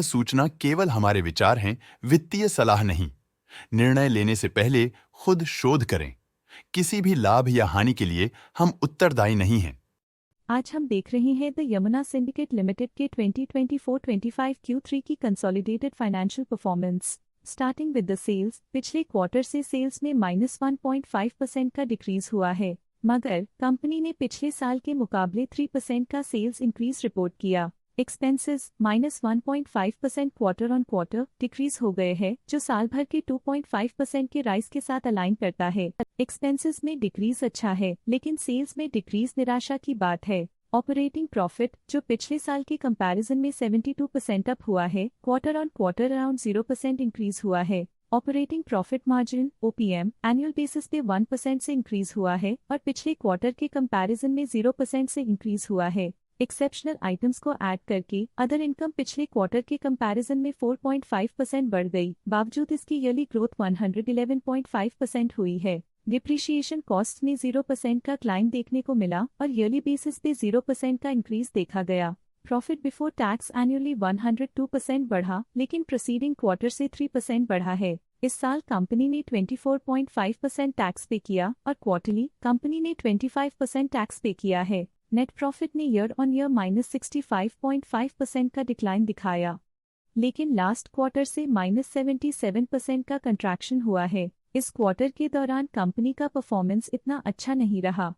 सूचना केवल हमारे विचार हैं, वित्तीय सलाह नहीं। निर्णय लेने से पहले खुद शोध करें। किसी भी लाभ या हानि के लिए हम उत्तरदायी नहीं हैं। आज हम देख रहे हैं द यमुना सिंडिकेट लिमिटेड के 2024-25 Q3 की consolidated financial performance. Starting with the sales, पिछले क्वार्टर से सेल्स में -1.5% का डिक्रीज हुआ है, मगर कंपनी ने पिछले साल के मुकाबले 3% का सेल्स इंक्रीज रिपोर्ट किया। Expenses -1.5% quarter on quarter decrease हो गए हैं, जो साल भर के 2.5% के राइज के साथ अलाइन करता है। एक्सपेंसेस में डिक्रीज अच्छा है, लेकिन सेल्स में डिक्रीज निराशा की बात है। ऑपरेटिंग प्रॉफिट, जो पिछले साल के कंपैरिजन में 72% अप हुआ है, quarter on quarter around 0% increase हुआ है। Operating profit margin OPM annual basis पे 1% से इंक्रीज हुआ है और पिछले क्वार्टर के कंपैरिजन में 0% से इंक्रीज हुआ है। एक्सेप्शनल आइटम्स को ऐड करके अदर इनकम पिछले क्वार्टर के कंपैरिजन में 4.5% बढ़ गई, बावजूद इसकी ईयरली ग्रोथ 111.5% हुई है। डिप्रिशिएशन कॉस्ट में 0% का क्लाइम देखने को मिला और ईयरली बेसिस पे 0% का इंक्रीज देखा गया। प्रॉफिट बिफोर टैक्स एनुअली 102% बढ़ा, लेकिन प्रीसीडिंग क्वार्टर से 3% बढ़ा है। इस साल कंपनी ने 24.5% टैक्स पे किया और क्वार्टरली कंपनी ने 25% टैक्स पे किया है। नेट प्रॉफिट ने ईयर ऑन ईयर -65.5% का डिक्लाइन दिखाया, लेकिन लास्ट क्वार्टर से -77% का कंट्रैक्शन हुआ है। इस क्वार्टर के दौरान कंपनी का परफॉर्मेंस इतना अच्छा नहीं रहा।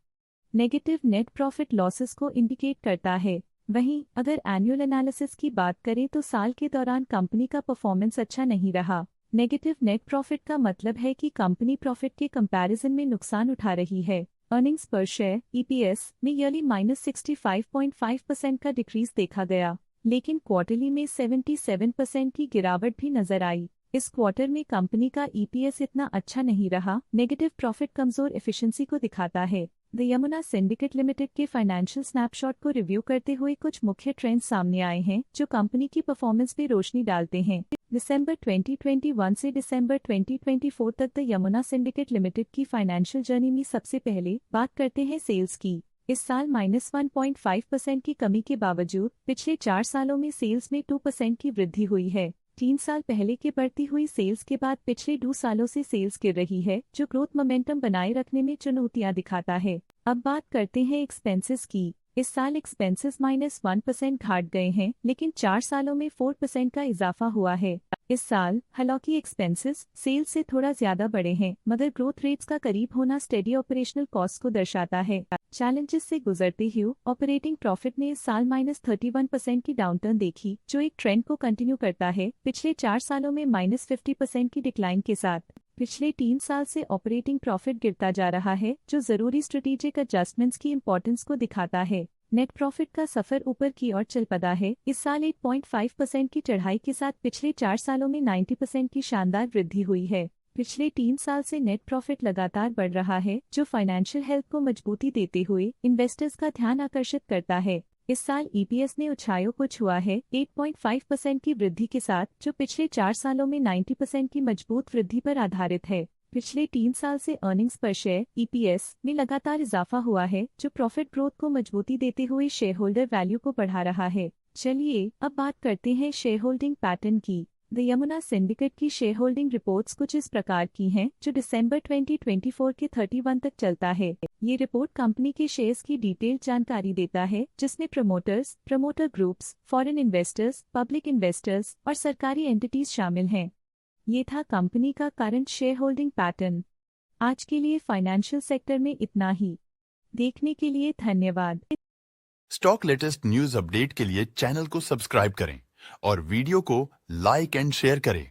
नेगेटिव नेट प्रॉफिट लॉसेस को इंडिकेट करता है। वहीं अगर एनुअल एनालिसिस की बात करें तो साल के दौरान कंपनी का परफॉर्मेंस अच्छा नहीं रहा। नेगेटिव नेट प्रॉफिट का मतलब है कि कंपनी प्रॉफिट के कंपैरिजन में नुकसान उठा रही है। अर्निंग्स पर शेयर EPS में ईयरली -65.5% का डिक्रीज देखा गया, लेकिन क्वार्टरली में 77% की गिरावट भी नजर आई। इस क्वार्टर में कंपनी का EPS इतना अच्छा नहीं रहा। नेगेटिव प्रॉफिट कमजोर एफिशिएंसी को दिखाता है। द यमुना सिंडिकेट लिमिटेड के फाइनेंशियल स्नैपशॉट को रिव्यू करते हुए कुछ मुख्य ट्रेंड्स सामने आए हैं जो कंपनी की परफॉर्मेंस पे रोशनी डालते हैं। दिसंबर 2021 से दिसंबर 2024 तक द यमुना सिंडिकेट लिमिटेड की फाइनेंशियल जर्नी में सबसे पहले बात करते हैं सेल्स की। इस साल -1.5% की कमी के बावजूद पिछले 4 सालों में सेल्स में 2% की वृद्धि हुई है। 3 साल पहले के बढ़ती हुई सेल्स के बाद पिछले 2 सालों से सेल्स गिर रही है, जो ग्रोथ मोमेंटम बनाए रखने में चुनौतियां दिखाता है। अब बात करते हैं एक्सपेंसेस की। इस साल एक्सपेंसेस -1% घाट गए हैं, लेकिन 4 सालों में 4% का इजाफा हुआ है। इस साल हालांकि एक्सपेंसेस सेल्स से थोड़ा ज्यादा बढ़े हैं, मगर ग्रोथ रेट्स का करीब होना स्टेडी ऑपरेशनल कॉस्ट को दर्शाता है। चैलेंजेस से गुजरते हुए ऑपरेटिंग प्रॉफिट ने इस साल -31% की डाउनटर्न देखी, जो एक ट्रेंड को कंटिन्यू करता है पिछले 4 सालों में -50% की डिक्लाइन के साथ। पिछले 3 साल से ऑपरेटिंग प्रॉफिट गिरता जा रहा है, जो जरूरी स्ट्रेटेजिक एडजस्टमेंट्स की इंपॉर्टेंस को दिखाता है। नेट प्रॉफिट का सफर ऊपर की ओर चल पड़ा है। इस साल 8.5% की चढ़ाई के साथ पिछले 4 सालों में 90% की शानदार वृद्धि हुई है। पिछले 3 साल से नेट प्रॉफिट लगातार बढ़ रहा है, जो फाइनेंशियल हेल्थ को मजबूती देते हुए इन्वेस्टर्स का ध्यान आकर्षित करता है। इस साल EPS ने ऊंचाइयों को छुआ है 8.5% की वृद्धि के साथ, जो पिछले 4 सालों में 90% की मजबूत वृद्धि पर आधारित है। पिछले 3 साल से अर्निंग्स पर शेयर EPS में लगातार इजाफा हुआ है, जो प्रॉफिट ग्रोथ को मजबूती देते हुए शेयर होल्डर वैल्यू को बढ़ा रहा है। चलिए अब बात करते हैं शेयर होल्डिंग पैटर्न की। द यमुना सिंडिकेट की शेयर होल्डिंग रिपोर्ट्स कुछ इस प्रकार की हैं, जो दिसंबर 2024 के 31 तक चलता है। ये रिपोर्ट कंपनी के शेयर्स की डिटेल्ड जानकारी देता है, जिसमें promoters, promoter groups, foreign investors, public investors और सरकारी एंटिटीज शामिल हैं। ये था कंपनी का करंट शेयर होल्डिंग पैटर्न। आज के लिए फाइनेंशियल सेक्टर में इतना ही। देखने के लिए धन्यवाद। स्टॉक लेटेस्ट न्यूज अपडेट के लिए चैनल को सब्सक्राइब करें और वीडियो को लाइक एंड शेयर करें।